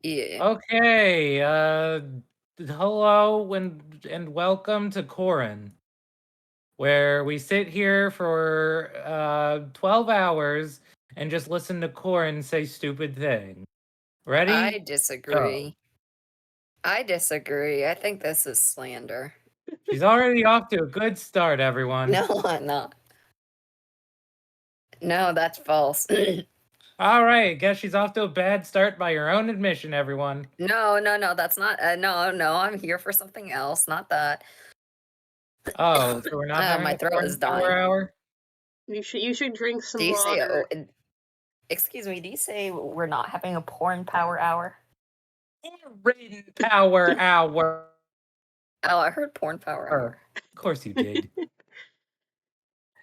Yeah. Okay, hello and welcome to Corin, where we sit here for 12 hours and just listen to Corin say stupid things. I Ready? Go. disagree. I disagree. I think this is slander. She's already off to a good start, everyone. No, I'm not. No, that's false. All right, guess she's off to a bad start by her own admission, everyone. No, no, no, that's not. No, no, I'm here for something else, not that. Oh, so we're not having My a throat is Corin Power dying. Hour? You should drink Do some you say, water. excuse me, do you say we're not having a porn power hour? Corin Power Hour. Oh, I heard porn power Of hour. course you did.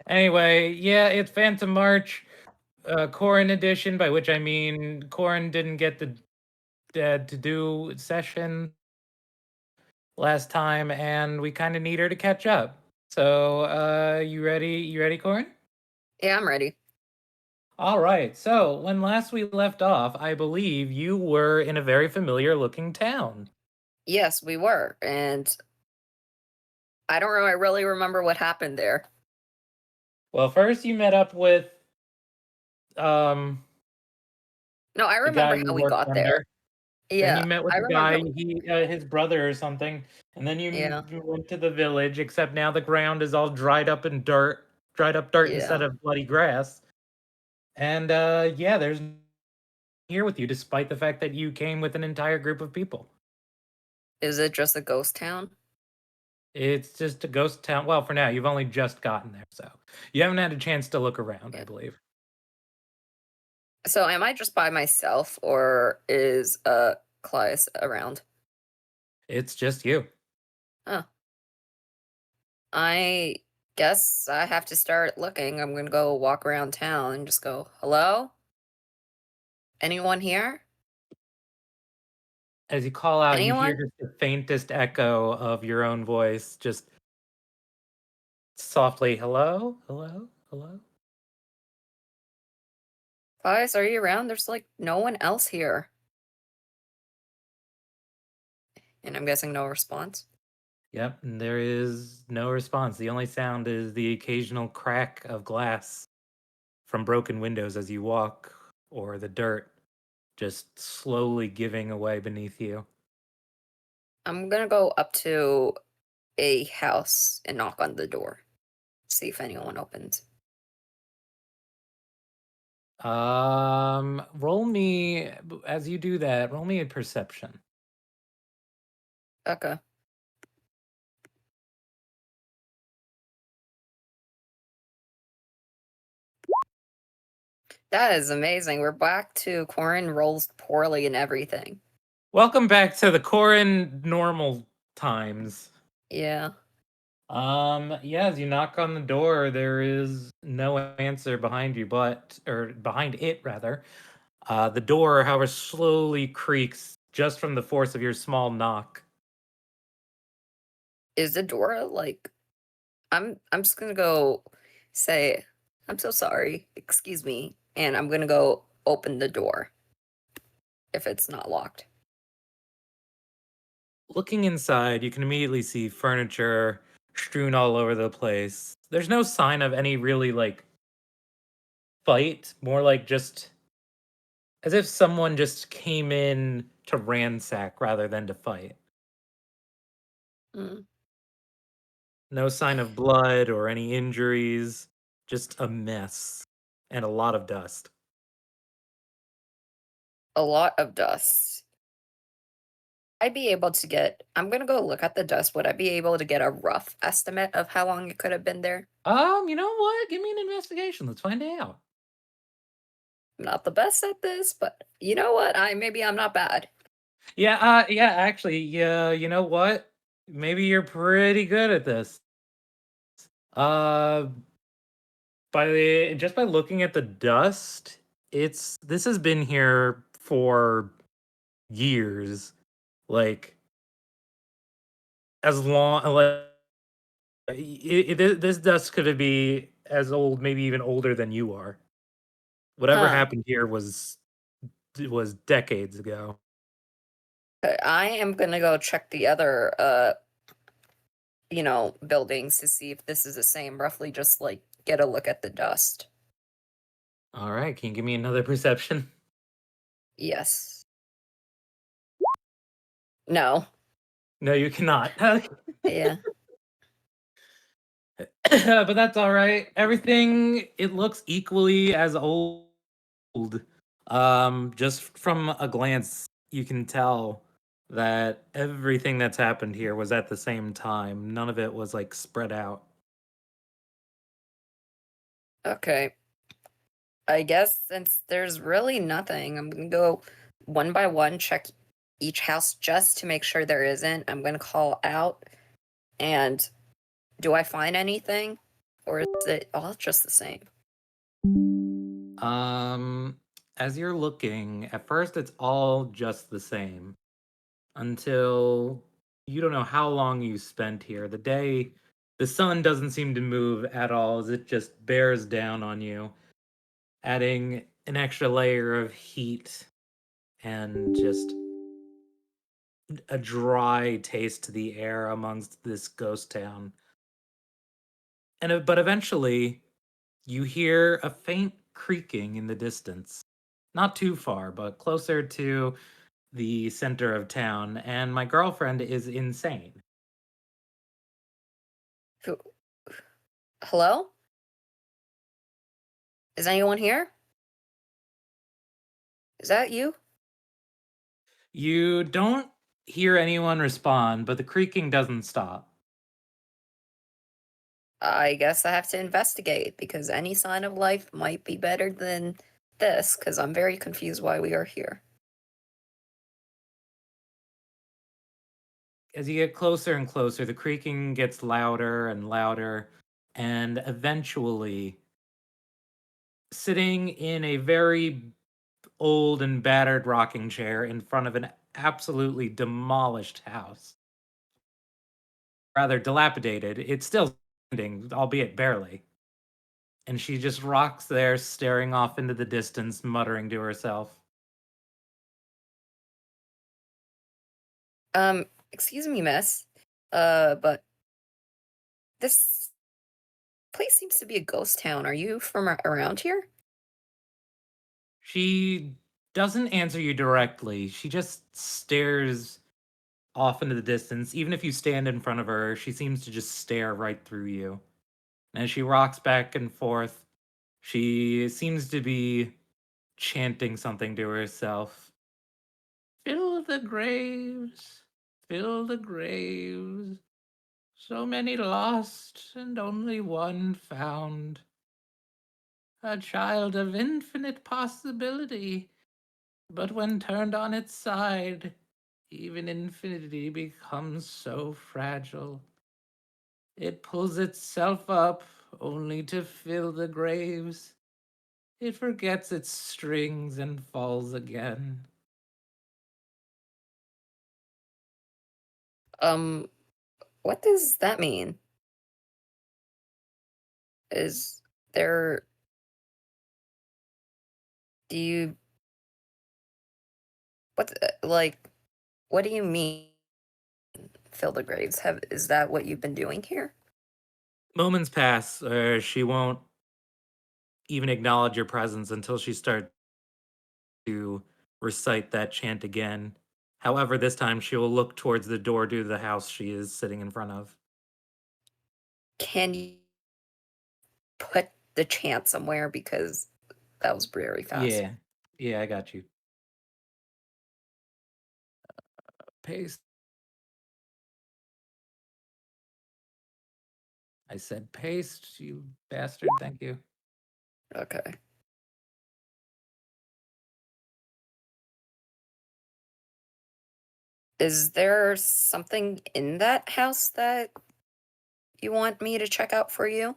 Anyway, yeah, it's Phantom March, Corin edition, by which I mean Corin didn't get the to do session last time, and we kind of need her to catch up. So, you ready? You ready, Corin? Yeah, I'm ready. All right. So, when last we left off, I believe you were in a very familiar looking town. Yes, we were. And I don't really remember what happened there. Well, first you met up with um No, I the guy remember you how we worked got there. under. Then you Yeah, met with I the guy, remember. his brother or something, and then Yeah, you went to the village. Except now the ground is all dried up dirt yeah. instead of bloody grass. And yeah, there's here with you, despite the fact that you came with an entire group of people. Is it just a ghost town? It's just a ghost town. Well, for now, you've only just gotten there, so you haven't had a chance to look around, I Yeah. believe. So am I just by myself or is Claudius around? It's just you. Oh. I guess I have to start looking. I'm gonna go walk around town and just go, hello? Anyone here? As you call out, you hear Anyone? just the faintest echo of your own voice, just softly, "Hello, hello, hello." Claudius, are you around? There's like no one else here. And I'm guessing no response. Yep, and there is no response. The only sound is the occasional crack of glass from broken windows as you walk, or the dirt just slowly giving away beneath you. I'm gonna go up to a house and knock on the door. See if anyone opens. Roll me as you do that. Roll me a perception. Okay. That is amazing. We're back to Corin rolls poorly and everything. Welcome back to the Corin normal times. Yeah. Yeah, as you knock on the door, there is no answer behind you, or behind it rather. The door, however, slowly creaks just from the force of your small knock. Is the door like I'm just gonna go say, I'm so sorry, excuse me, and I'm gonna go open the door if it's not locked. Looking inside, you can immediately see furniture strewn all over the place. There's no sign of any really like fight, more like just as if someone just came in to ransack rather than to fight. Mm. No sign of blood or any injuries, just a mess and a lot of dust. A lot of dust. I'd be able to get I'm gonna go look at the dust. Would I be able to get a rough estimate of how long it could have been there? You know what? Give me an investigation. Let's find out. I'm not the best at this, but you know what? Maybe I'm not bad. Yeah, yeah, actually, yeah, you know what? Maybe you're pretty good at this. Uh, by looking at the dust, this has been here for years. Like as long like this dust could be as old, maybe even older than you are. Whatever Huh. happened here was decades ago. I am gonna go check the other, buildings to see if this is the same. Roughly, just like get a look at the dust. All right, can you give me another perception? Yes. No. No, you cannot. Yeah. But that's all right. Everything it looks equally as old. Just from a glance, you can tell that everything that's happened here was at the same time. None of it was like spread out. Okay. I guess since there's really nothing, I'm gonna go one by one, check each house just to make sure there isn't. I'm gonna call out, and do I find anything? Or is it all just the same? Um, as you're looking, at first it's all just the same until you don't know how long you spent here. The sun doesn't seem to move at all as it just bears down on you, adding an extra layer of heat and just a dry taste to the air amongst this ghost town. But eventually, you hear a faint creaking in the distance, not too far, but closer to the center of town. And my girlfriend is insane. Who? Hello? Is anyone here? Is that you? You don't hear anyone respond, but the creaking doesn't stop. I guess I have to investigate because any sign of life might be better than this because I'm very confused why we are here. As you get closer and closer, the creaking gets louder and louder, and eventually, sitting in a very old and battered rocking chair in front of an absolutely demolished house, rather dilapidated, it's still standing, albeit barely. And she just rocks there, staring off into the distance, muttering to herself. Excuse me, miss. But this place seems to be a ghost town. Are you from around here? She doesn't answer you directly. She just stares off into the distance. Even if you stand in front of her, she seems to just stare right through you. And as she rocks back and forth, she seems to be chanting something to herself. Fill the graves, fill the graves. So many lost and only one found. A child of infinite possibility. But when turned on its side, even infinity becomes so fragile. It pulls itself up only to fill the graves. It forgets its strings and falls again. Um, what does that mean? Is there do you like what do you mean fill the graves? Have is that what you've been doing here? Moments pass, she won't even acknowledge your presence until she starts to recite that chant again. However, this time she will look towards the door to the house she is sitting in front of. Can you put the chant somewhere because that was very fast. Yeah. Yeah, I got you. Paste. I said paste, you bastard. Thank you. Okay. Is there something in that house that you want me to check out for you?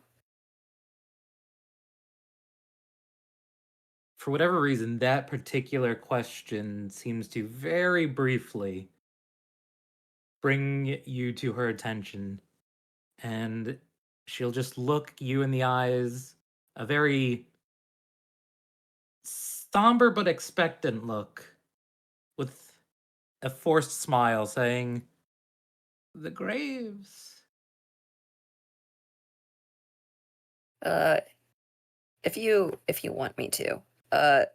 For whatever reason, that particular question seems to very briefly bring you to her attention, and she'll just look you in the eyes, a very somber but expectant look, with a forced smile saying, "The graves." Uh, if you want me to, uh,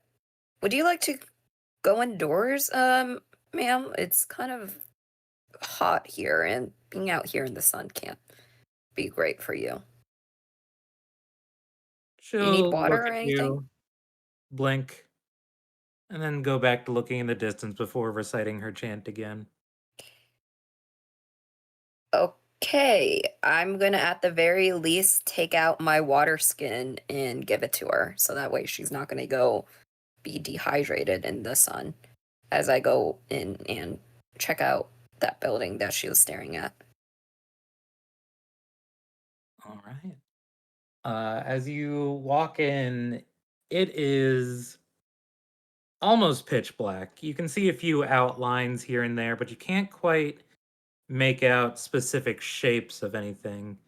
would you like to go indoors, ma'am? It's kind of hot here, and being out here in the sun can't be great for you. You need She'll water look or at anything? you, blink, and then go back to looking in the distance before reciting her chant again. Okay, I'm gonna at the very least take out my water skin and give it to her, so that way she's not gonna go be dehydrated in the sun as I go in and check out that building that she was staring at. All right. As you walk in, it is almost pitch black. You can see a few outlines here and there, but you can't quite make out specific shapes of anything.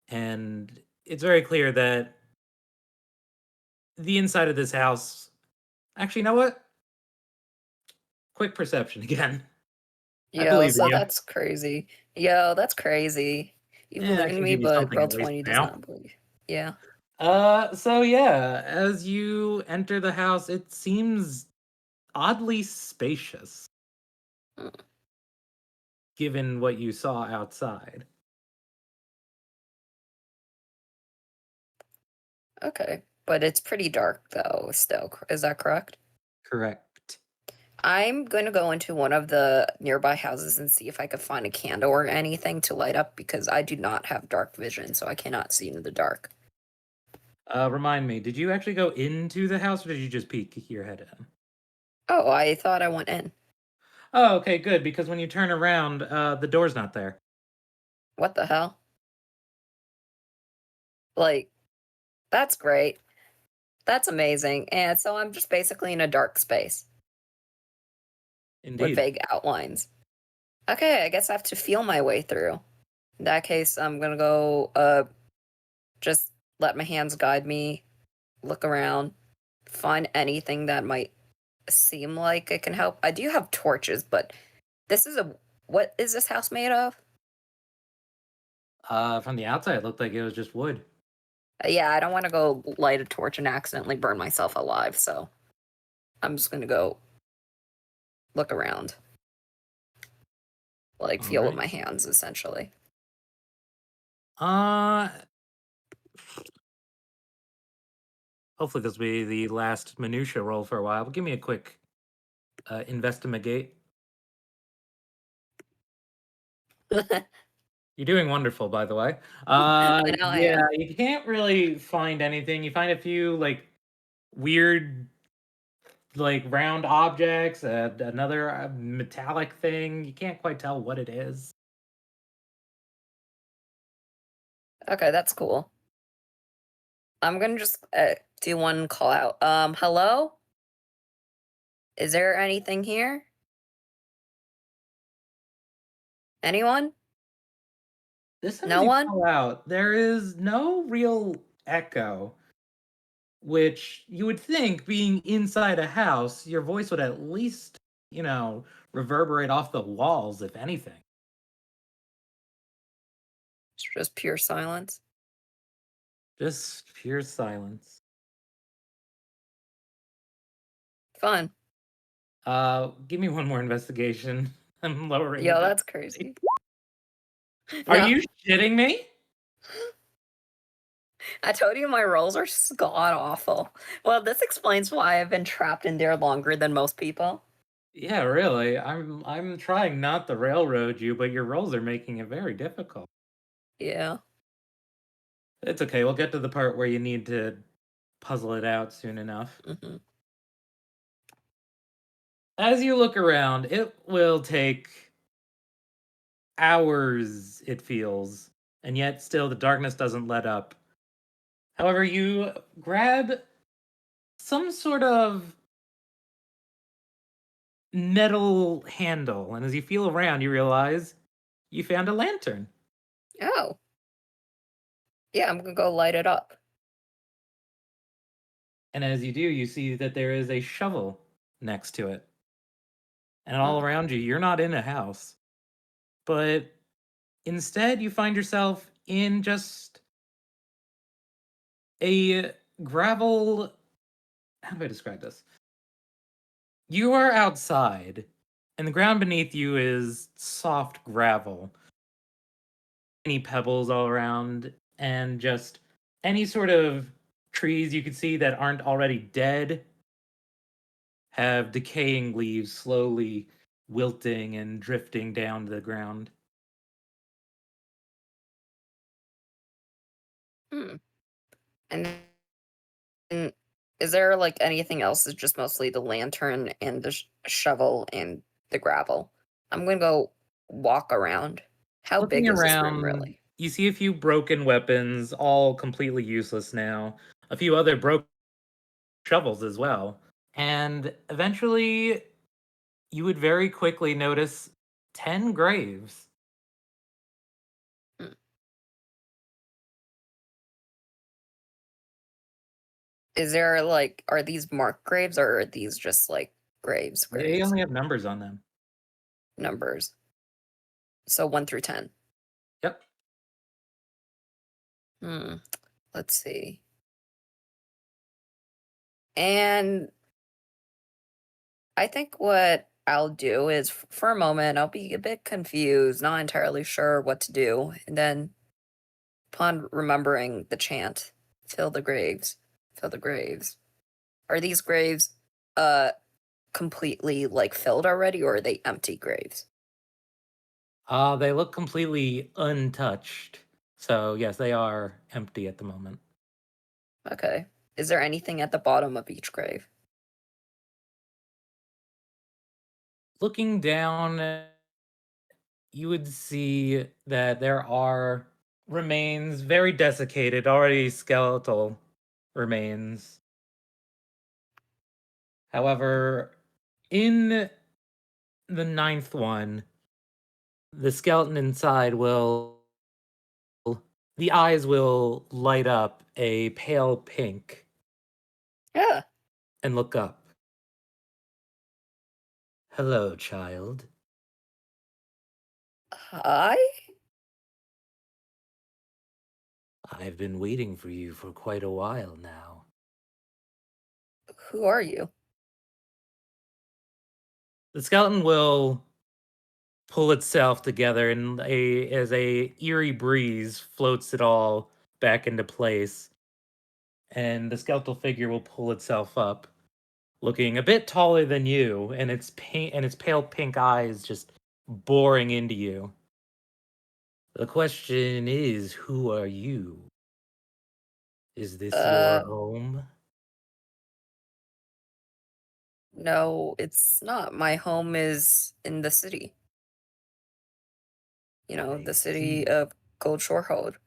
And it's very clear that the inside of this house. Actually, you know what? Quick perception again. I Yo, believe in so you. that's crazy. Yo, that's crazy. You Yeah, that believe in should me, give you but something roll at least 20 does now. not believe. Yeah. So yeah, as you enter the house, it seems oddly spacious Mm, given what you saw outside. okay. But it's pretty dark though, still. Is that correct? Correct. I'm going to go into one of the nearby houses and see if I could find a candle or anything to light up because I do not have dark vision, so I cannot see in the dark. Remind me, did you actually go into the house or did you just peek your head in? Oh, I thought I went in. Oh, okay, good, because when you turn around, the door's not there. What the hell? Like, that's great. That's amazing. And so I'm just basically in a dark space with Indeed. vague outlines. Okay, I guess I have to feel my way through. In that case, I'm gonna go just let my hands guide me, look around, find anything that might seem like it can help. I do have torches, but this is a what is this house made of? From the outside, it looked like it was just wood. Yeah, I don't want to go light a torch and accidentally burn myself alive, so I'm just gonna go look around, like All feel with right. my hands, essentially. Uh, Hopefully this will be the last minutia roll for a while. But give me a quick investigate. You're doing wonderful, by the way. I know I Yeah, am. you can't really find anything. You find a few like weird, like round objects, another metallic thing. You can't quite tell what it is. Okay, that's cool. I'm gonna just do one call out. Hello? Is there anything here? Anyone? This time as No you one? call out, there is no real echo, which you would think being inside a house, your voice would at least, you know, reverberate off the walls, if anything. It's just pure silence. Just pure silence. Fun. Give me one more investigation. I'm lowering the Yo, difficulty. that's crazy. Are No, you shitting me? I told you my rolls are god awful. Well, this explains why I've been trapped in there longer than most people. Yeah, really. I'm trying not to railroad you, but your rolls are making it very difficult. Yeah. It's okay. We'll get to the part where you need to puzzle it out soon enough. Hmm. As you look around, it will take hours, it feels, and yet still the darkness doesn't let up. However, you grab some sort of metal handle, and as you feel around, you realize you found a lantern. Oh. Yeah, I'm gonna go light it up. And as you do, you see that there is a shovel next to it. and all Hmm. around you, you're not in a house, but instead you find yourself in just a gravel. How do I describe this? You are outside, and the ground beneath you is soft gravel, any pebbles all around, and just any sort of trees you could see that aren't already dead have decaying leaves slowly wilting and drifting down to the ground. Hmm. And then, is there like anything else? It's just mostly the lantern and the shovel and the gravel. I'm gonna go walk around. How Looking big is this room around, really? you see a few broken weapons, all completely useless now, a few other broken shovels as well. And eventually, you would very quickly notice 10 graves. Hmm. Is there like, are these marked graves or are these just like They graves, only have numbers on them. numbers? So 1 through 10. Yep. Hmm. Let's see. And I think what I'll do is for a moment, I'll be a bit confused, not entirely sure what to do. And then, upon remembering the chant, fill the graves, fill the graves. Are these graves uh completely like filled already or are they empty graves? They look completely untouched. So, yes, they are empty at the moment. Okay. Is there anything at the bottom of each grave? Looking down, you would see that there are remains, very desiccated, already skeletal remains. However, in the ninth one, the skeleton inside will, the eyes will light up a pale pink Yeah. and look up. Hello, child. Hi? I've been waiting for you for quite a while now. Who are you? The skeleton will pull itself together and as a eerie breeze floats it all back into place, and the skeletal figure will pull itself up, looking a bit taller than you, and its pale pink eyes just boring into you. The question is, who are you? Is this your Uh, home? no, it's not. My home is in the city. You know, I the city see. of Gold Shore Hold.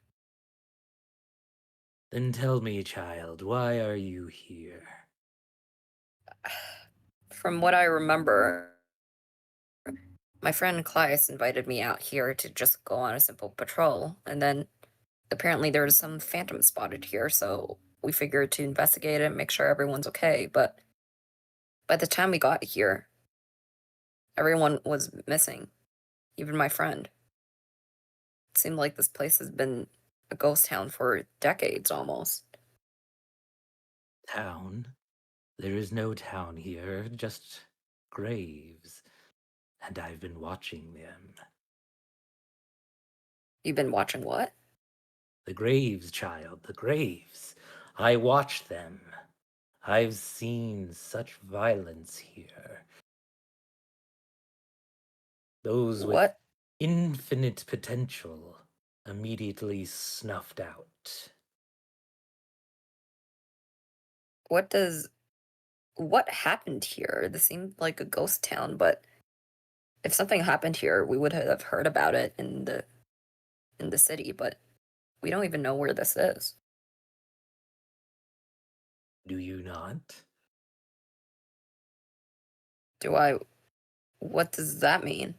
Then tell me, child, why are you here? From what I remember, my friend Claes invited me out here to just go on a simple patrol, and then apparently there was some phantom spotted here, so we figured to investigate it and make sure everyone's okay. But by the time we got here, everyone was missing, even my friend. It seemed like this place has been a ghost town for decades almost. Town? There is no town here, just graves. And I've been watching them. You've been watching what? The graves, child, the graves. I watch them. I've seen such violence here. Those with What? infinite potential immediately snuffed out. What does. What happened here? This seemed like a ghost town, but if something happened here, we would have heard about it in the city, but we don't even know where this is. Do you not? Do I? What does that mean?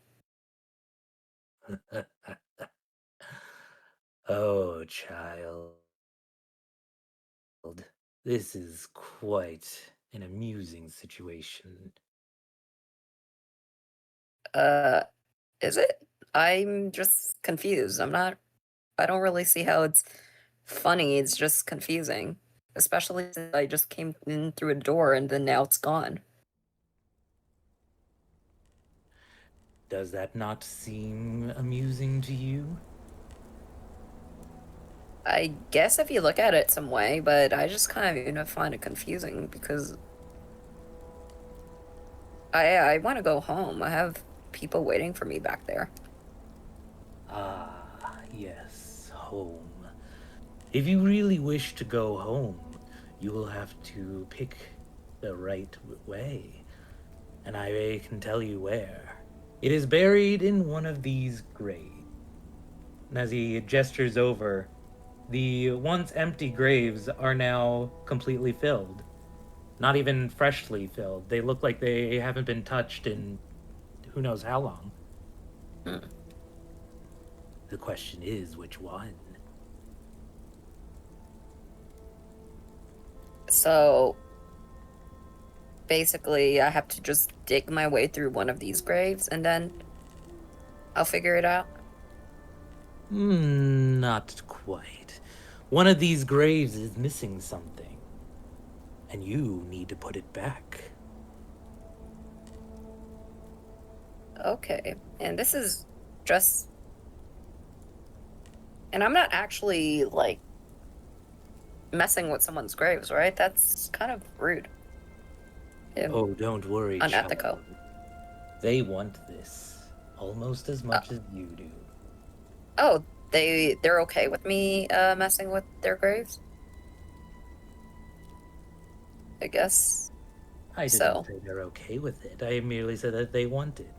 Oh, child. This is quite an amusing situation. Is it? I'm just confused. I don't really see how it's funny. It's just confusing. Especially since I just came in through a door and then now it's gone. Does that not seem amusing to you? I guess if you look at it some way, but I just kind of find it confusing because I want to go home. I have people waiting for me back there. Ah, yes, home. If you really wish to go home, you will have to pick the right way. And I can tell you where. It is buried in one of these graves. And as he gestures over, the once empty graves are now completely filled. Not even freshly filled. They look like they haven't been touched in who knows how long. Hmm. The question is, which one? So basically, I have to just dig my way through one of these graves and then I'll figure it out. Not quite. One of these graves is missing something, and you need to put it back. Okay. And this is just. And I'm not actually, like, messing with someone's graves, right? That's kind of rude. Oh, don't worry, Unethical. child. They want this almost as much as you do. Oh, they're okay with me messing with their graves? I guess I so. didn't say they're okay with it. I merely said that they want it.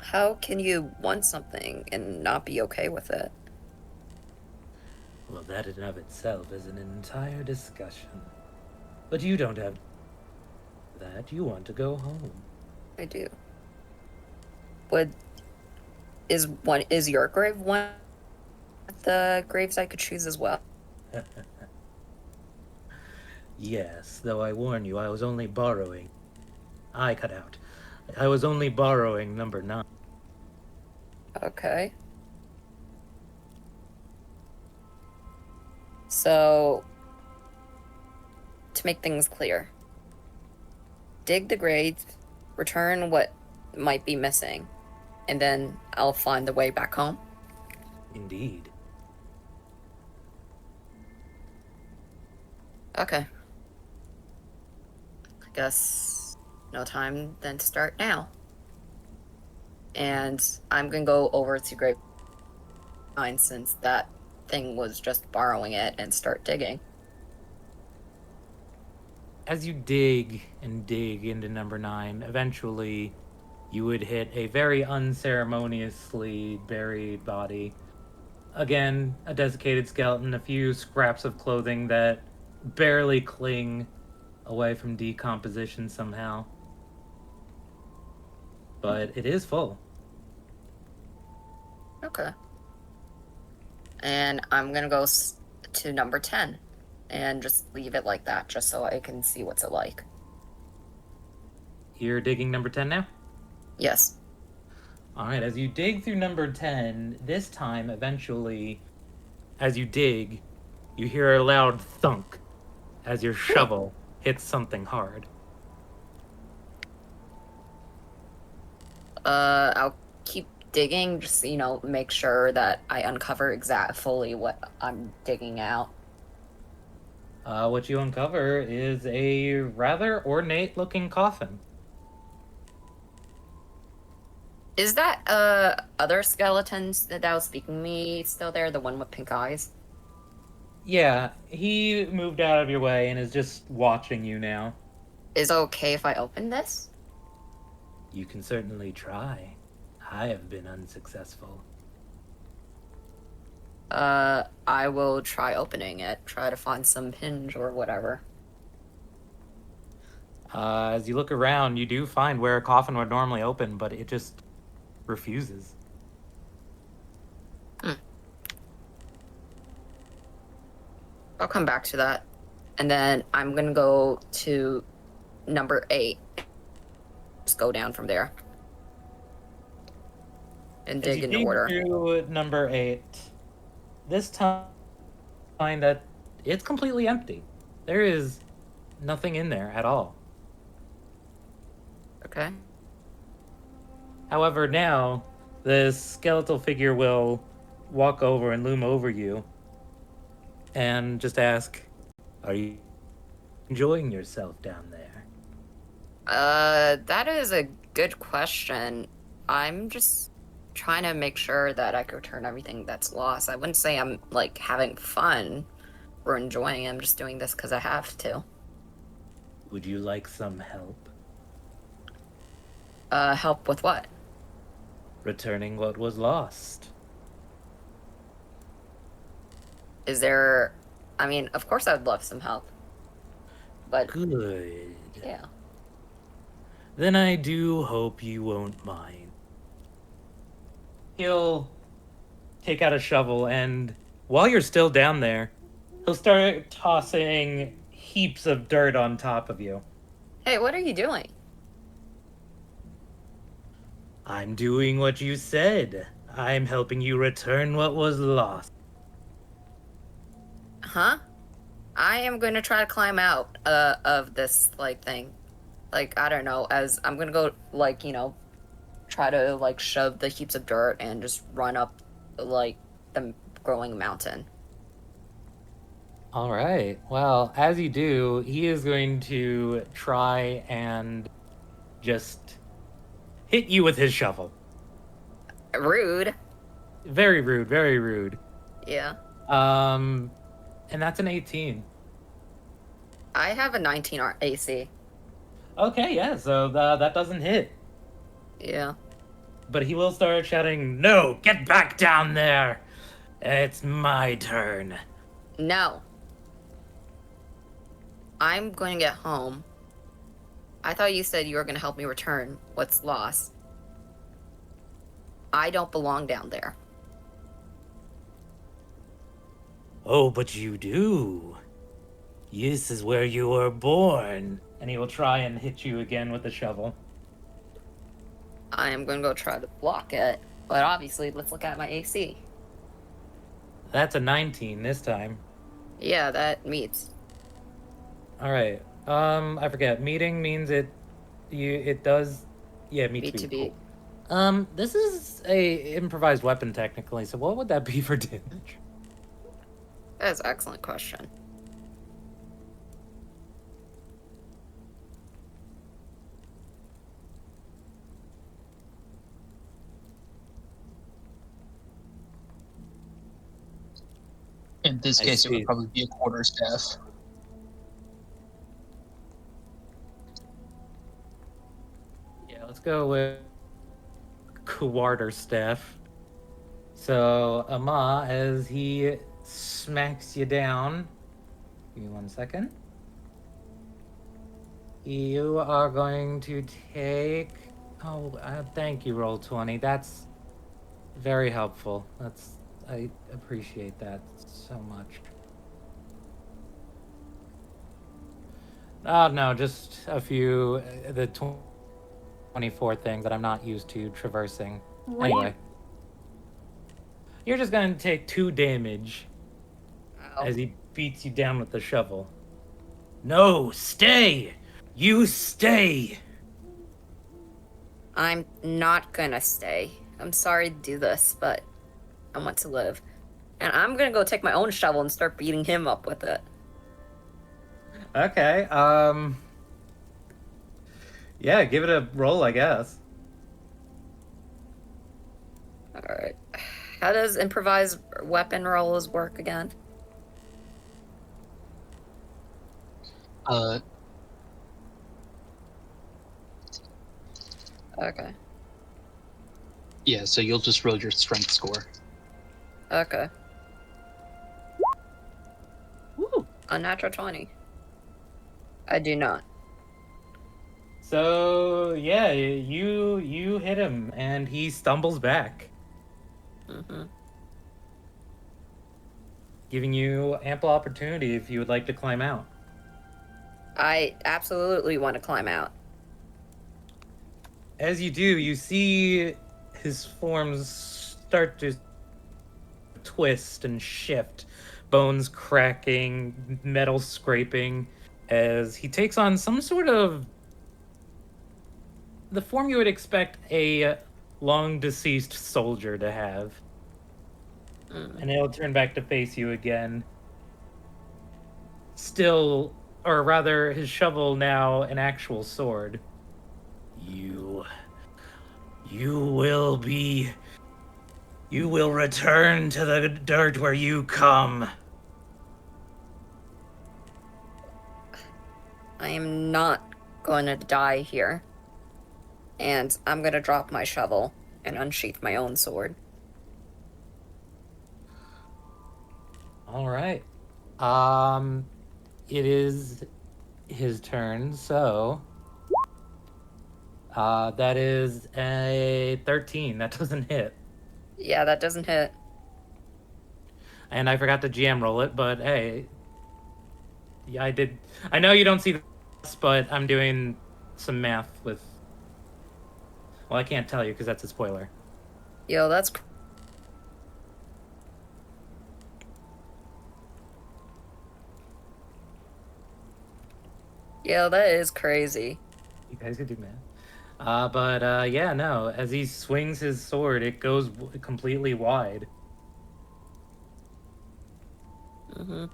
How can you want something and not be okay with it? Well, that in and of itself is an entire discussion. But you don't have that. You want to go home. I do. Would is your grave one of the graves I could choose as well? Yes, though I warn you, I was only borrowing. I cut out. I was only borrowing number 9. Okay. So, to make things clear, dig the graves, return what might be missing, and then I'll find the way back home. Indeed. Okay. I guess no time then to start now. And I'm gonna go over to Grave 9 since that thing was just borrowing it and start digging. As you dig and dig into number 9, eventually you would hit a very unceremoniously buried body. Again, a desiccated skeleton, a few scraps of clothing that barely cling away from decomposition somehow. But it is full. Okay. And I'm gonna go to number 10 and just leave it like that just so I can see what's it like. You're digging number 10 now? Yes. All right, as you dig through number 10, this time, eventually, as you dig, you hear a loud thunk as your shovel hits something hard. I'll keep digging, just, make sure that I uncover fully what I'm digging out. What you uncover is a rather ornate looking coffin. Is that, other skeletons that was speaking to me still there? The one with pink eyes? Yeah, he moved out of your way and is just watching you now. Is it okay if I open this? You can certainly try. I have been unsuccessful. I will try opening it. Try to find some hinge or whatever. As you look around, you do find where a coffin would normally open, but it just refuses. I'll come back to that. And then I'm gonna go to number 8. just go down from there and As dig you in dig order. through number 8, this time find that it's completely empty. There is nothing in there at all. Okay. However, now the skeletal figure will walk over and loom over you and just ask, "Are you enjoying yourself down there?" That is a good question. I'm just trying to make sure that I can return everything that's lost. I wouldn't say I'm like having fun or enjoying it. I'm just doing this because I have to. Would you like some help Help with what? returning what was lost? Is there? I mean, of course, I would love some help. But Good. yeah. Then I do hope you won't mind. He'll take out a shovel, and while you're still down there, he'll start tossing heaps of dirt on top of you. Hey, what are you doing? I'm doing what you said. I'm helping you return what was lost. Huh? I am going to try to climb out of this like thing. Like, I don't know, as I'm going to go like, try to like shove the heaps of dirt and just run up like the growing mountain. All right. Well, as you do, he is going to try and just hit you with his shovel. Rude. Very rude, very rude. Yeah. And that's an 18. I have a 19 AC. Okay, yeah, so that doesn't hit. Yeah. But he will start shouting, "No, get back down there! It's my turn." No. I'm going to get home. I thought you said you were going to help me return what's lost. I don't belong down there. Oh, but you do. This is where you were born. And he will try and hit you again with the shovel. I am going to go try to block it. But obviously, let's look at my AC. That's a 19 this time. Yeah, that meets. All right. I forget. Meeting means it does. Yeah, meets Beat to beat. beat. Cool. This is a improvised weapon technically. So what would that be for damage? That's an excellent question. In this I case, it see. would probably be a quarterstaff. Yeah, let's go with quarterstaff. So Ama, as he smacks you down, give me 1 second. You are going to take. Oh, thank you, Roll20. That's very helpful. I appreciate that so much. Oh no, just a few the 24 things that I'm not used to traversing. Anyway, you're just going to take 2 damage Ow. as he beats you down with the shovel. No, stay! You stay! I'm not gonna stay. I'm sorry to do this, but I want to live. And I'm gonna go take my own shovel and start beating him up with it. Okay, yeah, give it a roll, I guess. Alright. How does improvised weapon rolls work again? Okay. Yeah, so you'll just roll your strength score. Okay. Woo! A natural 20. I do not. So yeah, you hit him and he stumbles back, Mm-hmm. giving you ample opportunity if you would like to climb out. I absolutely want to climb out. as you do, you see his forms start to twist and shift, bones cracking, metal scraping, as he takes on some sort of the form you would expect a long deceased soldier to have. And he'll turn back to face you again. Still, or rather, his shovel now an actual sword. You will be. You will return to the dirt where you come. I am not going to die here. And I'm going to drop my shovel and unsheath my own sword. All right. It is his turn, so that is a 13. That doesn't hit. Yeah, that doesn't hit. And I forgot to GM roll it, but hey. Yeah, I did. I know you don't see this, but I'm doing some math with. Well, I can't tell you because that's a spoiler. Yo, that's. Yo, that is crazy. You guys could do math. But yeah, no. As he swings his sword, it goes completely wide. Mm-hmm.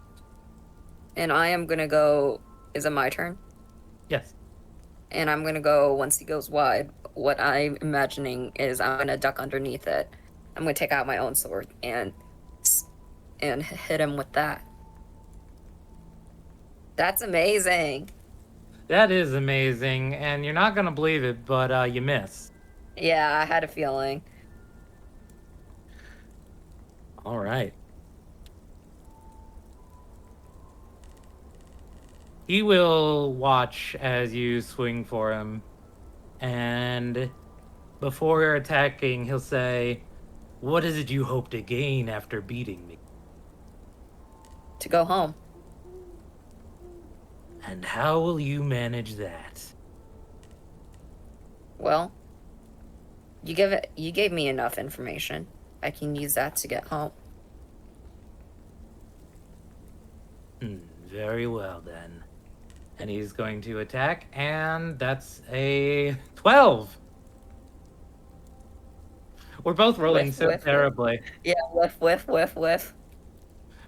And I am gonna go. Is it my turn? Yes. And I'm gonna go once he goes wide. What I'm imagining is I'm gonna duck underneath it. I'm gonna take out my own sword and hit him with that. That's amazing. That is amazing, and you're not gonna believe it, but you miss. Yeah, I had a feeling. All right. He will watch as you swing for him, and before attacking, he'll say, "What is it you hope to gain after beating me? To go home. And how will you manage that?" Well, you gave me enough information. I can use that to get home. Very well, then. And he's going to attack, and that's a 12. We're both rolling Whiff, so whiff, whiff. terribly. Yeah, whiff.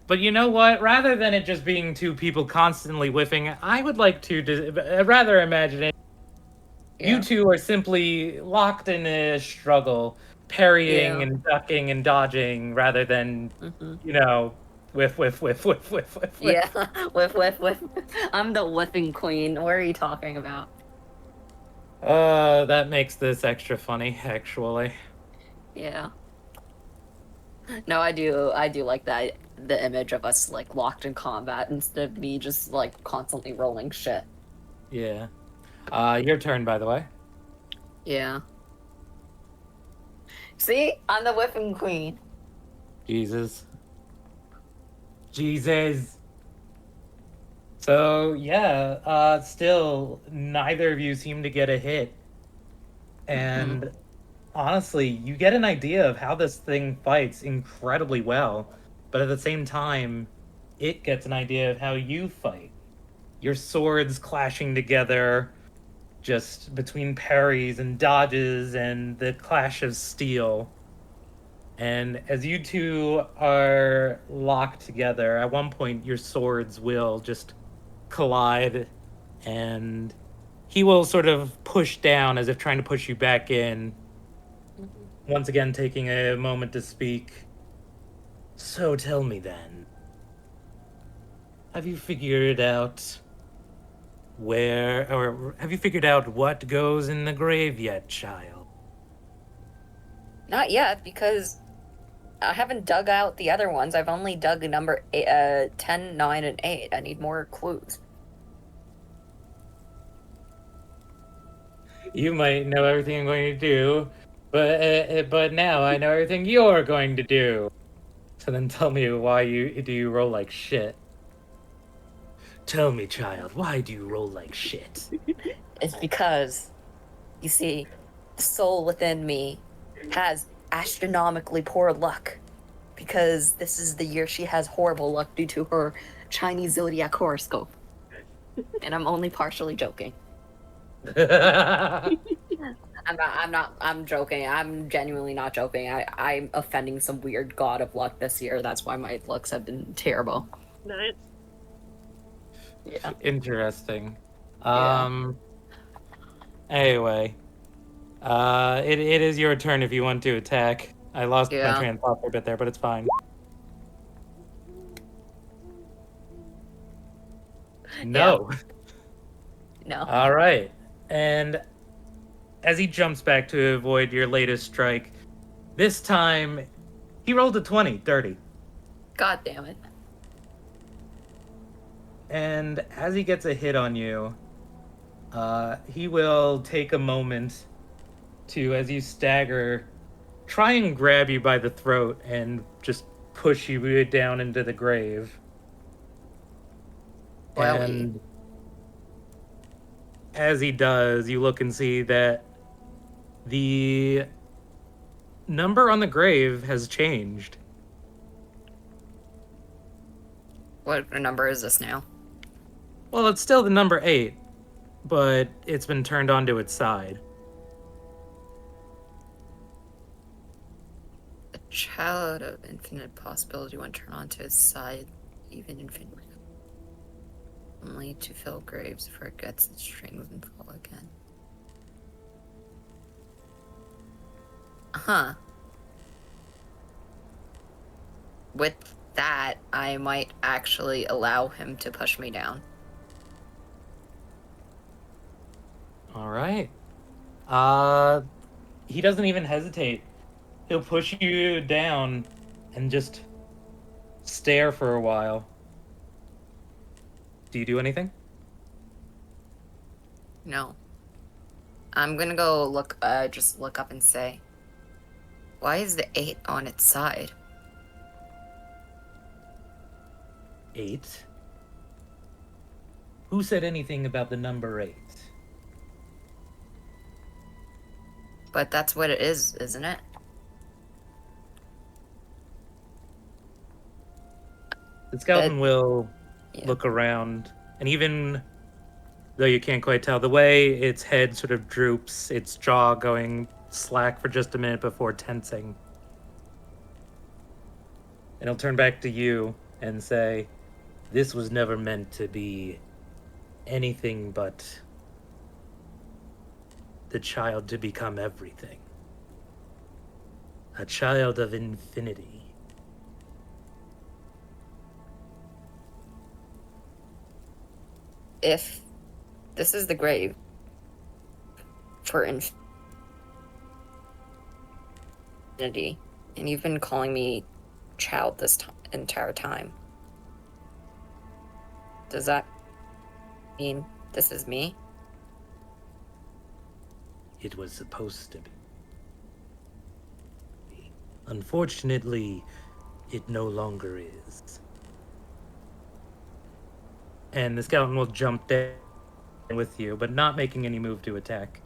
But you know what? Rather than it just being two people constantly whiffing, I would like to rather imagine it. Yeah. You two are simply locked in a struggle, parrying Yeah. and ducking and dodging, rather than, whiff. Yeah, whiff. I'm the whiffing queen. What are you talking about? That makes this extra funny, actually. Yeah. No, I do like that, the image of us like locked in combat instead of me just like constantly rolling shit. Yeah. Your turn, by the way. Yeah. See? I'm the whipping queen. Jesus. So, yeah, still, neither of you seem to get a hit. And honestly, you get an idea of how this thing fights incredibly well. But at the same time, it gets an idea of how you fight. Your swords clashing together, just between parries and dodges and the clash of steel. And as you two are locked together, at one point your swords will just collide, and he will sort of push down as if trying to push you back in. Once again, taking a moment to speak. So tell me then, have you figured out what goes in the grave yet, child? Not yet, because I haven't dug out the other ones. I've only dug number 10, 9, and 8. I need more clues. You might know everything I'm going to do, but now I know everything you're going to do. So then tell me why you roll like shit. Tell me, child, why do you roll like shit? It's because, you see, soul within me has astronomically poor luck because this is the year she has horrible luck due to her Chinese zodiac horoscope. And I'm only partially joking. I'm joking. I'm genuinely not joking. I'm offending some weird god of luck this year. That's why my looks have been terrible. Nice. Yeah. Interesting. Yeah. Anyway, it is your turn if you want to attack. I lost my Yeah. train of thought for a bit there, but it's fine. No. No. All right. And as he jumps back to avoid your latest strike, this time he rolled a 20, dirty. God damn it. And as he gets a hit on you, he will take a moment to, as you stagger, try and grab you by the throat and just push you down into the grave. Well, And as he does, you look and see that the number on the grave has changed. what number is this now? Well, it's still the number 8, but it's been turned onto its side. A child of infinite possibility when turned onto its side, even infinite. Only to fill graves before it gets its strings and fall again. Huh. With that, I might actually allow him to push me down. All right. He doesn't even hesitate. He'll push you down and just stare for a while. Do you do anything? No. I'm gonna go look, just look up and say, why is the 8 on its side? 8? Who said anything about the number 8? But that's what it is, isn't it? The skeleton will Yeah. look around, and even though you can't quite tell, the way its head sort of droops, its jaw going slack for just a minute before tensing. And he'll turn back to you and say, "This was never meant to be anything but the child to become everything. A child of infinity." If this is the grave for infinity, and you've been calling me child this entire time, does that mean this is me? It was supposed to be. Unfortunately, it no longer is. And the skeleton will jump down with you, but not making any move to attack.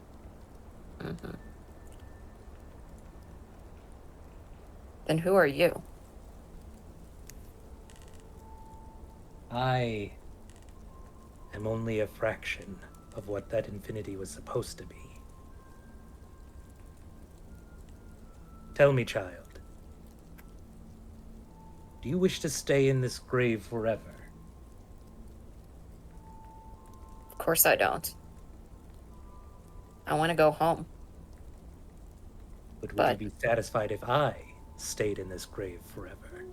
Mm-hmm. Then who are you? I am only a fraction of what that infinity was supposed to be. Tell me, child, do you wish to stay in this grave forever? Of course I don't. I want to go home. But would But- you be satisfied if I stayed in this grave forever?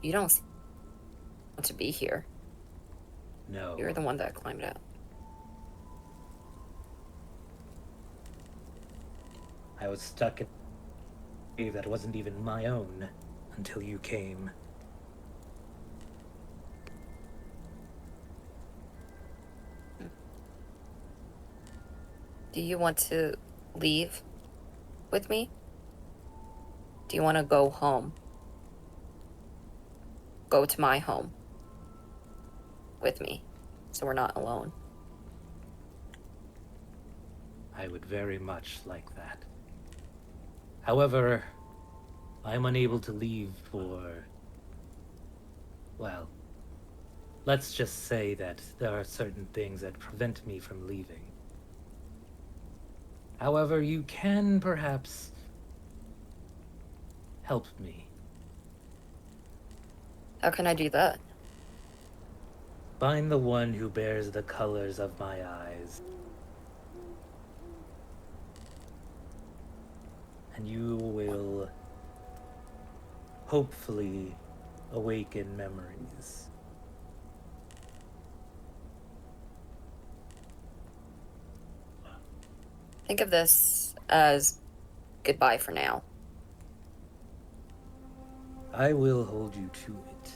You don't want to be here. No. You're the one that climbed out. I was stuck in a grave that wasn't even my own until you came. Do you want to leave with me? Do you want to go home? Go to my home with me so we're not alone. I would very much like that. However, I'm unable to leave for... Well, let's just say that there are certain things that prevent me from leaving. However, you can perhaps help me. How can I do that? Find the one who bears the colors of my eyes, and you will hopefully awaken memories. Think of this as goodbye for now. I will hold you to it.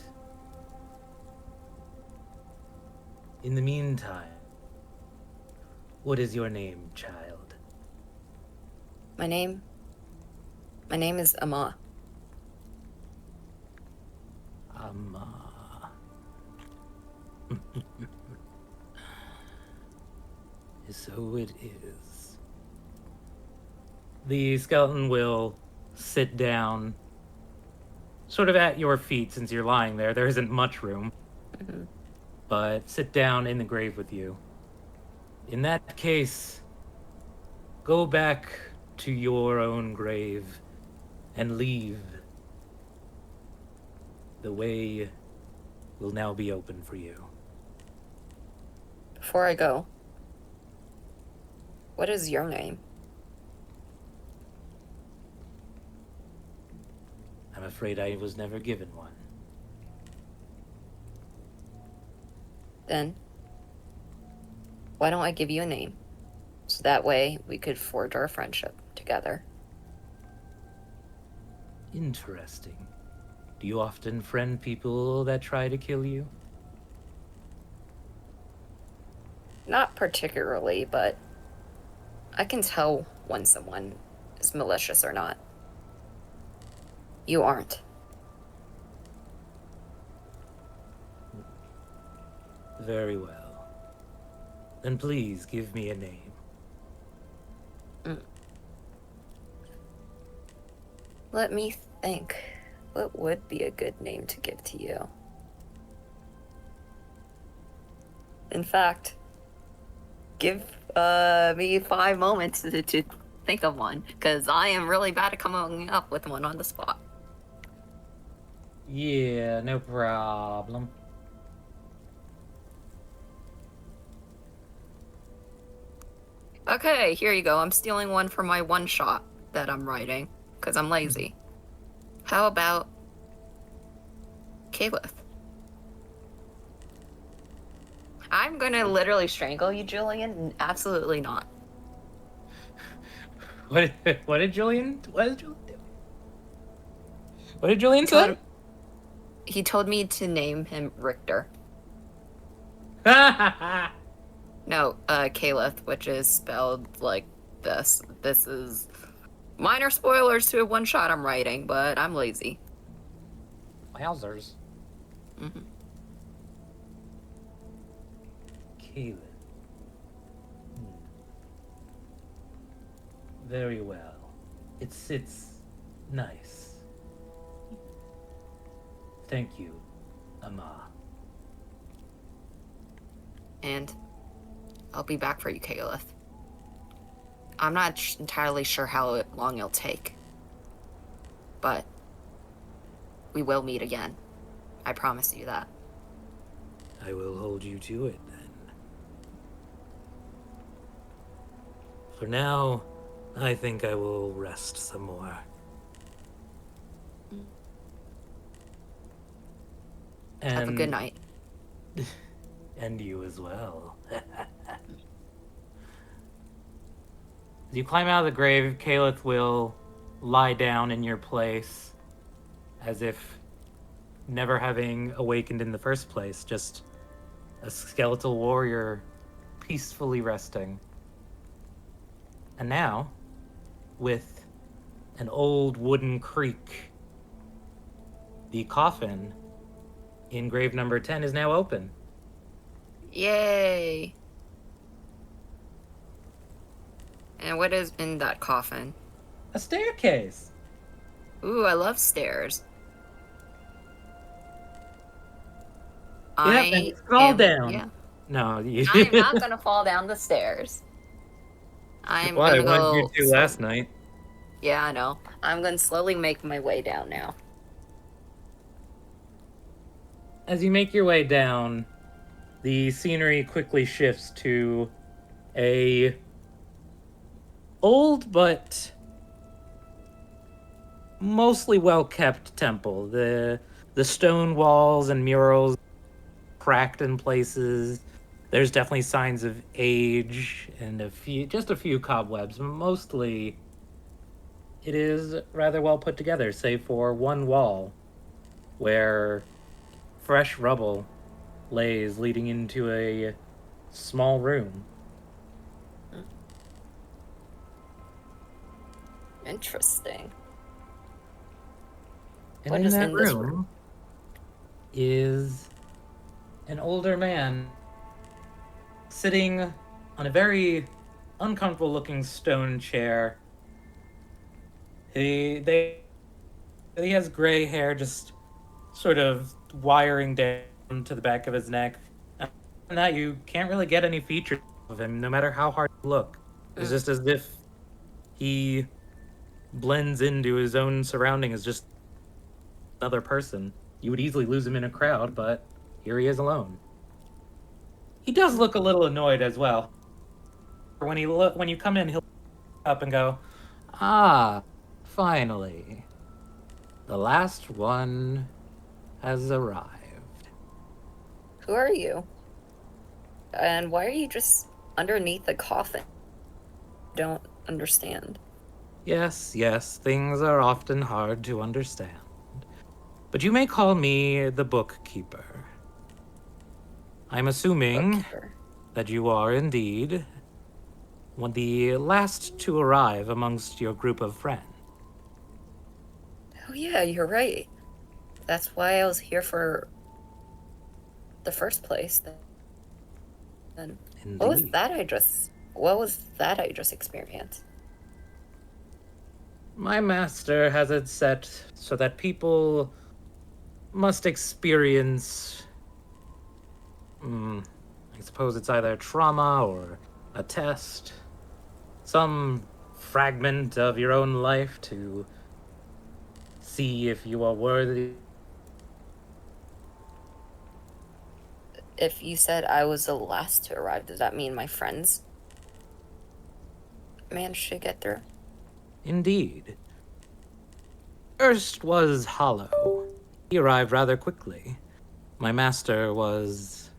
In the meantime, what is your name, child? My name is Ama. So it is. The skeleton will sit down, sort of at your feet since you're lying there. There isn't much room, but sit down in the grave with you. In that case, go back to your own grave and leave. The way will now be open for you. Before I go, what is your name? I'm afraid I was never given one. Then, why don't I give you a name? So that way we could forge our friendship together. Interesting. Do you often friend people that try to kill you? Not particularly, but I can tell when someone is malicious or not. You aren't. Very well. Then please give me a name. Let me think. What would be a good name to give to you? In fact, give me 5 moments to think of one, because I am really bad at coming up with one on the spot. Yeah, no problem. Okay, here you go. I'm stealing one for my one shot that I'm writing, because I'm lazy. How about Caliph? I'm gonna literally strangle you, Julian. Absolutely not. What did Julian do? What did Julian say? He told me to name him Richter. No, Caliph, which is spelled like this. This is minor spoilers to a one shot I'm writing, but I'm lazy. Wowzers. Caleb. Very well. It sits nice. Thank you, Ama. And I'll be back for you, Caliph. I'm not entirely sure how long it'll take, but we will meet again. I promise you that. I will hold you to it then. For now, I think I will rest some more. Have a good night. And you as well. As you climb out of the grave, Caliph will lie down in your place as if never having awakened in the first place, just a skeletal warrior peacefully resting. And now, with an old wooden creak, the coffin in grave number 10 is now open. Yay! And what is in that coffin? A staircase. Ooh, I love stairs. Yeah, and you fall down. Yeah. No, you. I'm not gonna fall down the stairs. I'm Why? I gonna wanted you go. to last night. Yeah, I know. I'm gonna slowly make my way down now. As you make your way down, the scenery quickly shifts to a old but mostly well-kept temple. The stone walls and murals cracked in places. There's definitely signs of age and just a few cobwebs. Mostly, it is rather well put together, save for one wall where fresh rubble lays, leading into a small room. Interesting. And What in is that in this room is an older man sitting on a very uncomfortable looking stone chair. He has gray hair just sort of wiring down to the back of his neck. And that you can't really get any features of him, no matter how hard you look. It's just as if he blends into his own surrounding as just another person. You would easily lose him in a crowd, but here he is alone. He does look a little annoyed as well. When you come in, he'll look up and go, "Ah, finally. The last one has arrived." Who are you? And why are you just underneath the coffin? Don't understand. Yes, yes, things are often hard to understand. But you may call me the bookkeeper. I'm assuming Bookkeeper. that you are indeed one of the last to arrive amongst your group of friends. Oh yeah, you're right. That's why I was here for the first place. Then what was Indeed. that I just experienced? My master has it set so that people must experience, I suppose it's either trauma or a test, some fragment of your own life to see if you are worthy. If you said I was the last to arrive, does that mean my friends managed to get through? Indeed. First was Hollow. He arrived rather quickly. My master was,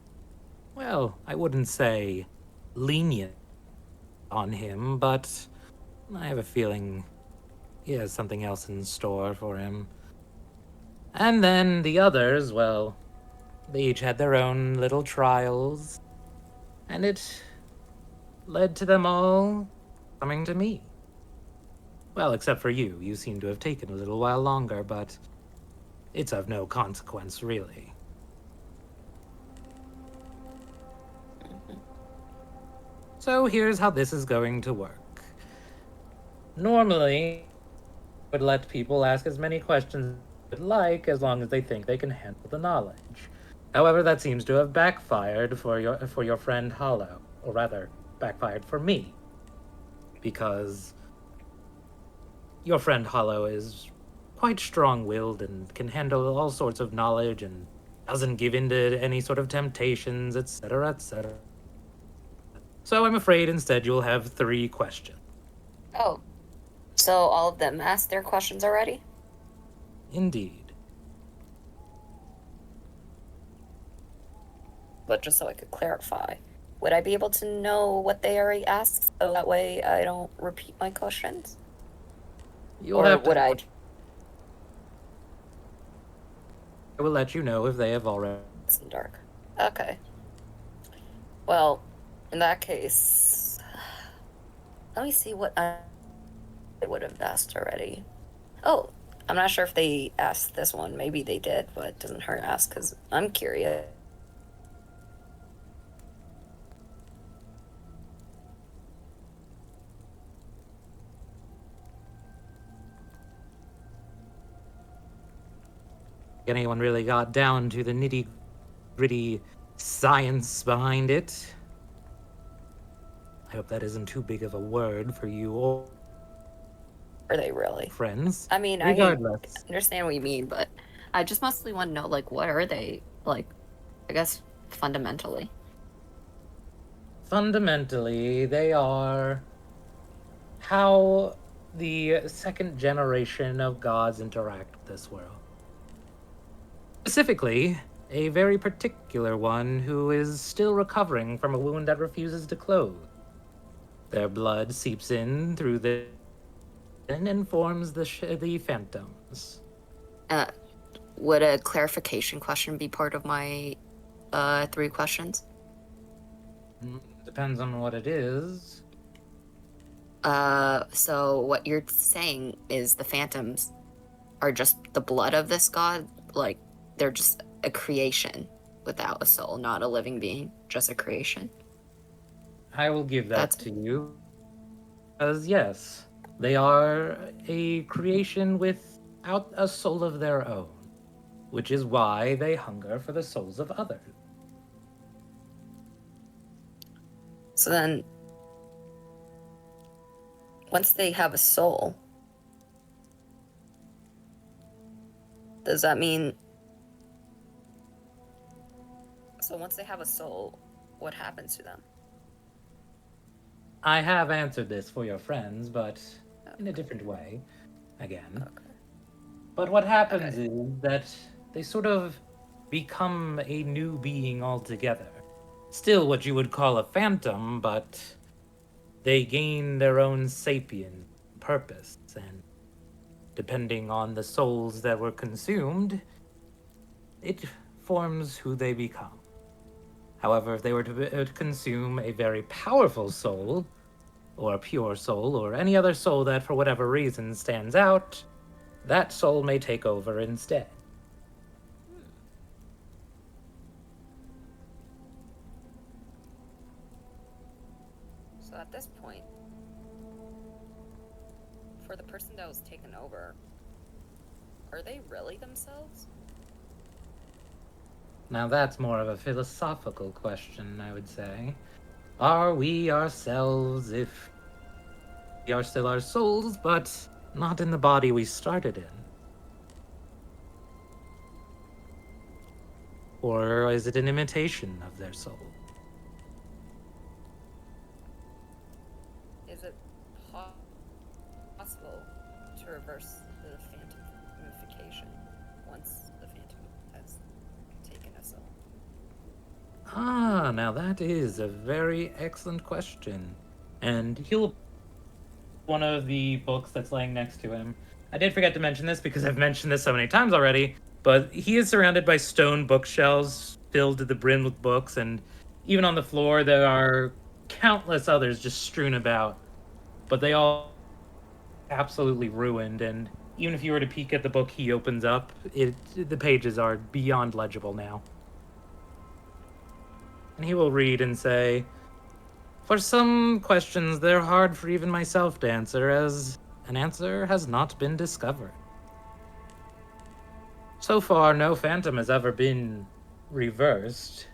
well, I wouldn't say lenient on him, but I have a feeling he has something else in store for him. And then the others, well, they each had their own little trials, and it led to them all coming to me. Well, except for you. You seem to have taken a little while longer, but it's of no consequence, really. So here's how this is going to work. Normally, I would let people ask as many questions as they would like, as long as they think they can handle the knowledge. However, that seems to have backfired for your friend Hollow, or rather, backfired for me, because your friend Hollow is quite strong-willed and can handle all sorts of knowledge and doesn't give in to any sort of temptations, etc., etc. So I'm afraid instead you'll have 3 questions. Oh, so all of them asked their questions already? Indeed. But just so I could clarify, would I be able to know what they already asked so that way I don't repeat my questions? You'll Or have to. would I? I will let you know if they have already. It's in dark. Okay. Well, in that case, let me see what I would have asked already. Oh, I'm not sure if they asked this one. Maybe they did, but it doesn't hurt to ask because I'm curious. anyone really got down to the nitty-gritty science behind it. I hope that isn't too big of a word for you or Are they really? friends. I mean, Regardless, I understand what you mean, but I just mostly want to know, like, what are they? Like, I guess fundamentally. fundamentally, they are how the second generation of gods interact with this world. Specifically, a very particular one who is still recovering from a wound that refuses to close. Their blood seeps in through the and forms the phantoms. Would a clarification question be part of my 3 questions? Depends on what it is. So what you're saying is the phantoms are just the blood of this god? Like, they're just a creation without a soul, not a living being, just a creation? I will give that That's- to you. As yes, they are a creation without a soul of their own, which is why they hunger for the souls of others. So then, once they have a soul, does that mean... So once they have a soul, what happens to them? I have answered this for your friends, but in a different way, again. Okay. But what happens is that they sort of become a new being altogether. Still what you would call a phantom, but they gain their own sapient purpose, and depending on the souls that were consumed, it forms who they become. However, if they were to consume a very powerful soul, or a pure soul, or any other soul that for whatever reason stands out, that soul may take over instead. So at this point, for the person that was taken over, are they really themselves? Now that's more of a philosophical question, I would say. Are we ourselves if we are still our souls, but not in the body we started in? Or is it an imitation of their soul? Is it possible to reverse the phantomification once the phantom has taken a soul? Ah, now that is a very excellent question. And he'll one of the books that's laying next to him. I did forget to mention this because I've mentioned this so many times already, but he is surrounded by stone bookshelves filled to the brim with books, and even on the floor there are countless others just strewn about, but they all absolutely ruined, and even if you were to peek at the book he opens up, the pages are beyond legible now. And he will read and say, "For some questions, they're hard for even myself to answer, as an answer has not been discovered. So far, no phantom has ever been reversed.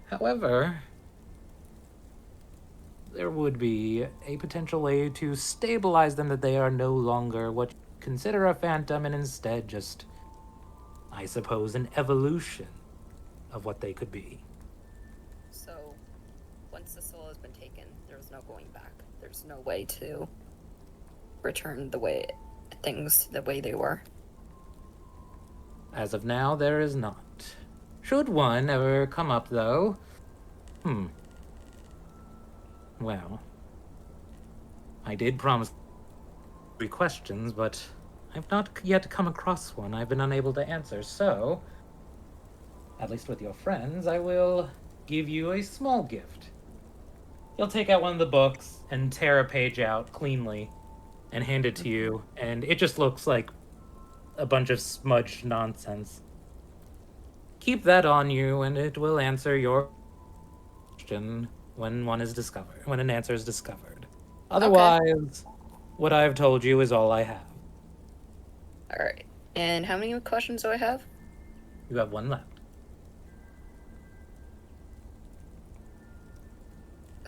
However, there would be a potential way to stabilize them that they are no longer what you consider a phantom and instead just, I suppose, an evolution of what they could be." So, once the soul has been taken, there's no going back. There's no way to return things to the way they were. As of now, there is not. Should one ever come up, though, well, I did promise 3 questions, but I've not yet come across one I've been unable to answer, so, at least with your friends, I will give you a small gift. He'll take out one of the books and tear a page out cleanly and hand it to you, and it just looks like a bunch of smudged nonsense. Keep that on you, and it will answer your question when an answer is discovered. Otherwise, what I've told you is all I have. Alright. And how many questions do I have? You have one left.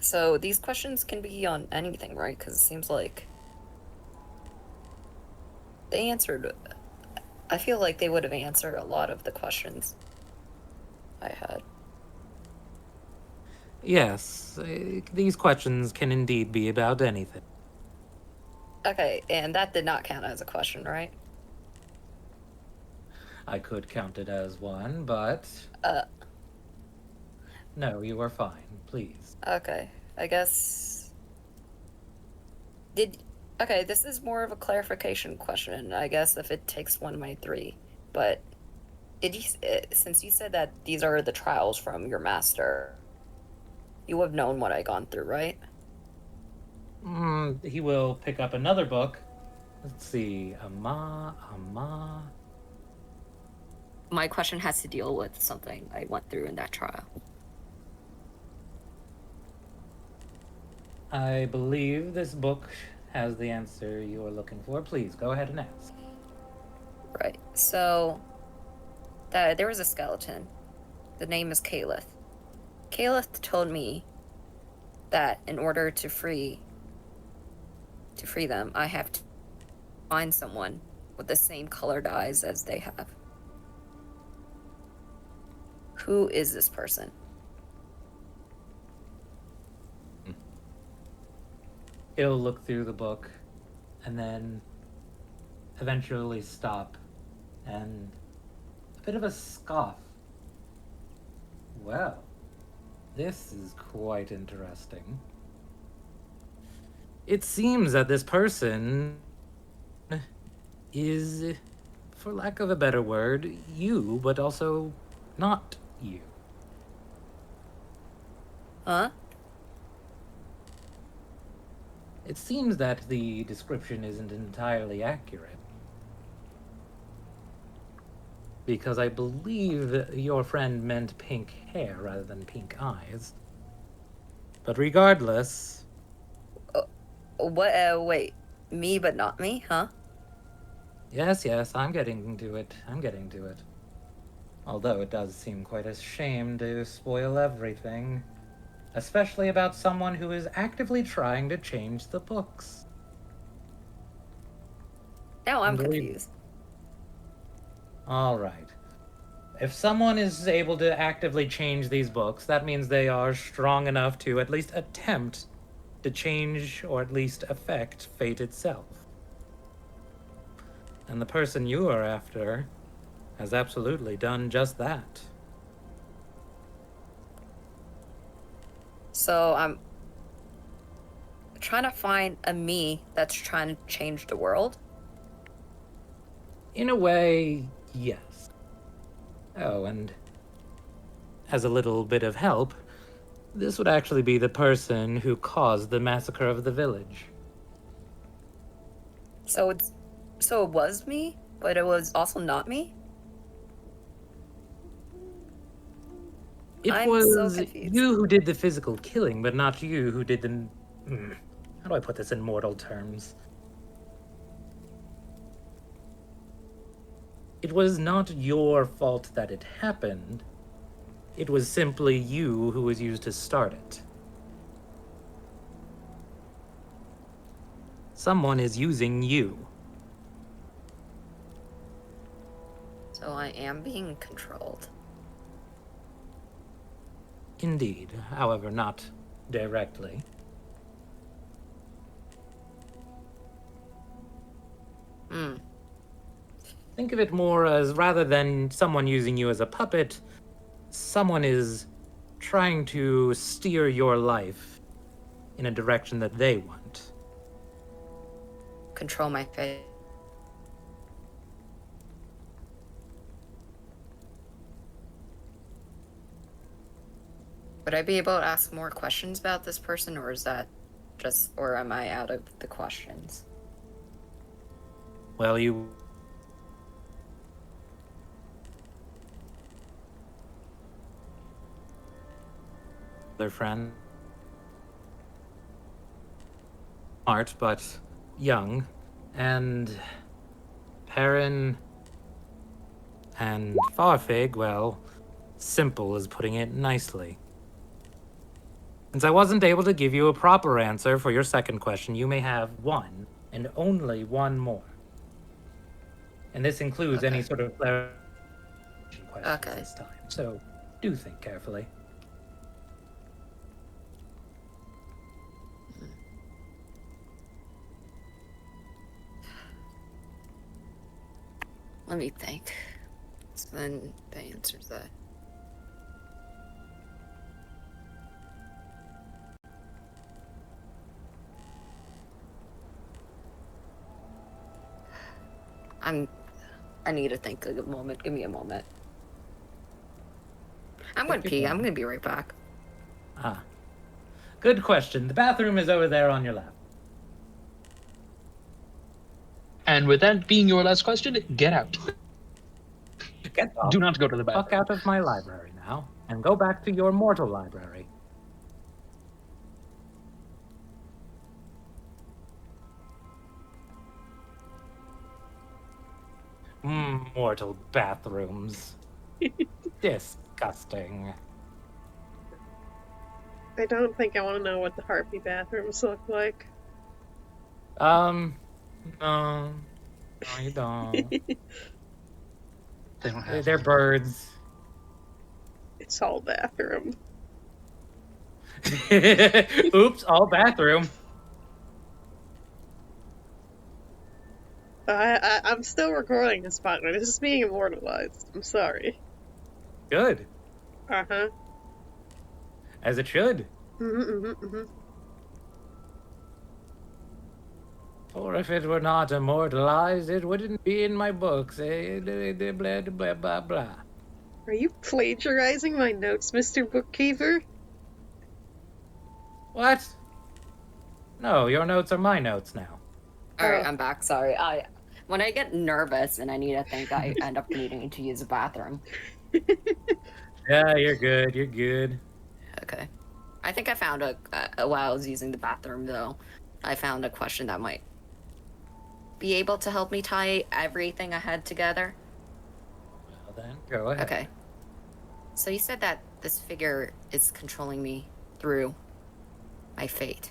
So these questions can be on anything, right? Because it seems like they answered. I feel like they would have answered a lot of the questions I had. Yes, these questions can indeed be about anything. Okay, and that did not count as a question, right? I could count it as one, but Uh, no, you are fine. Please. okay. I guess. Did. Okay, this is more of a clarification question, I guess, if it takes one of my three. But did you, since you said that these are the trials from your master, you have known what I gone through, right? He will pick up another book. Let's see. Ama. My question has to deal with something I went through in that trial. I believe this book has the answer you are looking for. Please go ahead and ask. Right. So, there was a skeleton. The name is Caliph. Caliph told me that in order to free them, I have to find someone with the same colored eyes as they have. Who is this person? He'll look through the book and then eventually stop and a bit of a scoff. Well, this is quite interesting. It seems that this person is, for lack of a better word, you, but also not you. Huh? It seems that the description isn't entirely accurate. Because I believe your friend meant pink hair rather than pink eyes. But regardless, What? Wait. Me, but not me, huh? yes, I'm getting to it. Although it does seem quite a shame to spoil everything. Especially about someone who is actively trying to change the books. Now I'm Believe- confused. All right. If someone is able to actively change these books, that means they are strong enough to at least attempt to change or at least affect fate itself. And the person you are after has absolutely done just that. So I'm trying to find a me that's trying to change the world. In a way, yes. Oh, and as a little bit of help, this would actually be the person who caused the massacre of the village. So it was me, but it was also not me. It I'm was so confused. you who did the physical killing, but not you who did the... How do I put this in mortal terms? It was not your fault that it happened. It was simply you who was used to start it. Someone is using you. So I am being controlled. Indeed, however, not directly. Think of it more as, rather than someone using you as a puppet, someone is trying to steer your life in a direction that they want. Control my fate. Would I be able to ask more questions about this person, or is that just, or am I out of the questions? Well, you... Their friend. Smart, but young. And Perrin And Farfig, well, simple is putting it nicely. Since I wasn't able to give you a proper answer for your second question, you may have one, and only one more. And this includes any Okay. sort of clarification questions Okay. this time. So do think carefully. Let me think. So then that answers that. I need to think a moment. Give me a moment. I'm gonna Take your pee. I'm time. gonna be right back. Ah. Good question. The bathroom is over there on your left. And with that being your last question, get out. Get the Do not go to the fuck bathroom. out of my library now, and go back to your mortal library. Mortal bathrooms. Disgusting. I don't think I want to know what the harpy bathrooms look like. No. No, you don't. They don't have They're one. birds. It's all bathroom. Oops, all bathroom. I'm still recording this, partner. This is being immortalized. I'm sorry. Good. Uh-huh. As it should. Or if it were not immortalized, it wouldn't be in my books. Blah, blah, blah, blah. Are you plagiarizing my notes, Mr. Bookkeeper? What? No, your notes are my notes now. All right, Oh. I'm back. Sorry. When I get nervous and I need to think, I end up needing to use the bathroom. Yeah, you're good. You're good. Okay. I think I found while I was using the bathroom, though, I found a question that might be able to help me tie everything I had together. Well then, go ahead. Okay. So you said that this figure is controlling me through my fate.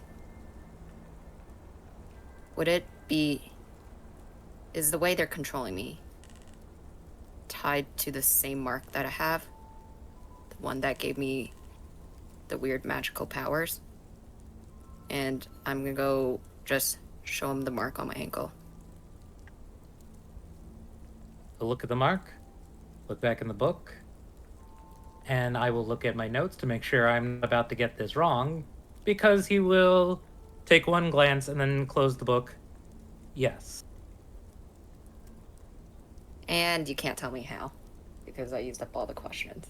Would it be... Is the way they're controlling me tied to the same mark that I have? The one that gave me the weird magical powers? And I'm gonna go just show him the mark on my ankle. So look at the mark, look back in the book, and I will look at my notes to make sure I'm about to get this wrong, because he will take one glance and then close the book. Yes. And you can't tell me how, because I used up all the questions.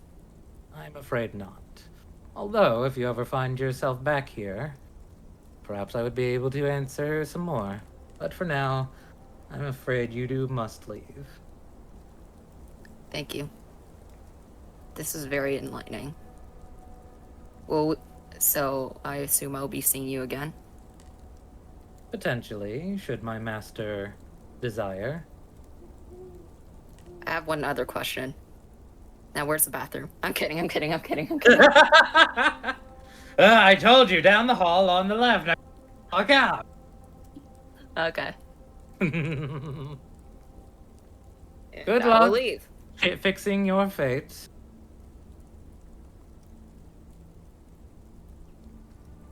I'm afraid not. Although, if you ever find yourself back here, perhaps I would be able to answer some more. But for now, I'm afraid you must leave. Thank you. This is very enlightening. Well, so I assume I'll be seeing you again? Potentially, should my master desire. I have one other question. Now, where's the bathroom? I'm kidding. I told you, down the hall on the left. Now, look out. Okay. Good I luck. will leave. Fixing your fates.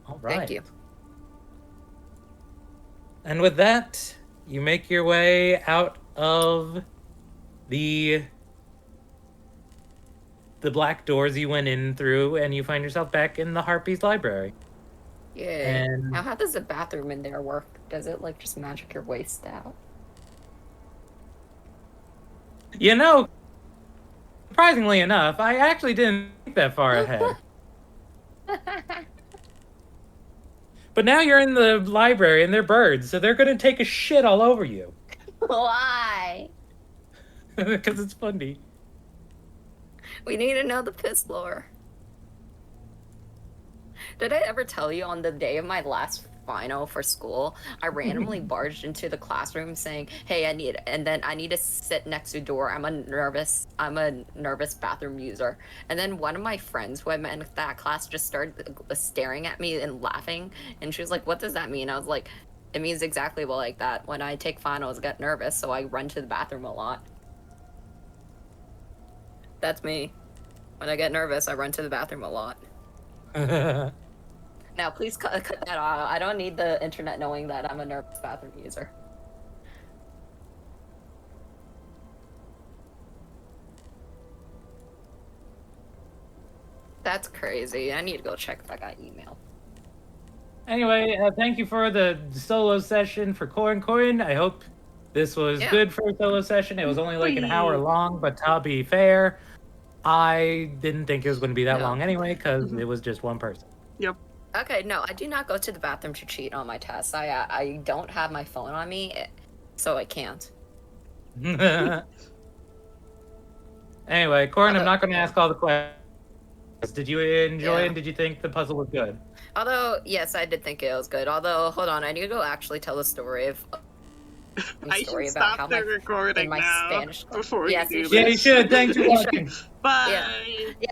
All right. Thank you. And with that, you make your way out of the black doors you went in through, and you find yourself back in the Harpy's library. Yeah. And Now, how does the bathroom in there work? Does it, like, just magic your waist out? you know, surprisingly enough, I actually didn't think that far ahead. But now you're in the library and they're birds, so they're going to take a shit all over you. Why? Because it's funny. We need to know the piss lore. Did I ever tell you on the day of my last final for school, I randomly barged into the classroom saying, "Hey, I need," and then I need to sit next to a door. I'm a nervous bathroom user. And then one of my friends who I met in that class just started staring at me and laughing, and she was like, "What does that mean?" I was like, "It means exactly well like that. When I take finals, I get nervous, so I run to the bathroom a lot." That's me. When I get nervous, I run to the bathroom a lot. Now, please cut that out. I don't need the internet knowing that I'm a nervous bathroom user. That's crazy. I need to go check if I got email. Anyway, thank you for the solo session for Corin. I hope this was Yeah. good for a solo session. It was only like an hour Whee! long, but to be fair, I didn't think it was going to be that No. long anyway because Mhm. it was just one person. Yep. Okay, no, I do not go to the bathroom to cheat on my tests. I don't have my phone on me, so I can't. Anyway, Corin, I'm not going to ask all the questions. Did you enjoy Yeah. and did you think the puzzle was good? Although, yes, I did think it was good. Although, hold on, I need to go actually tell the story of I should stop the recording my now Spanish before Yes, you you do Yeah, this. you should. Thanks for You should. watching. Bye. Yeah.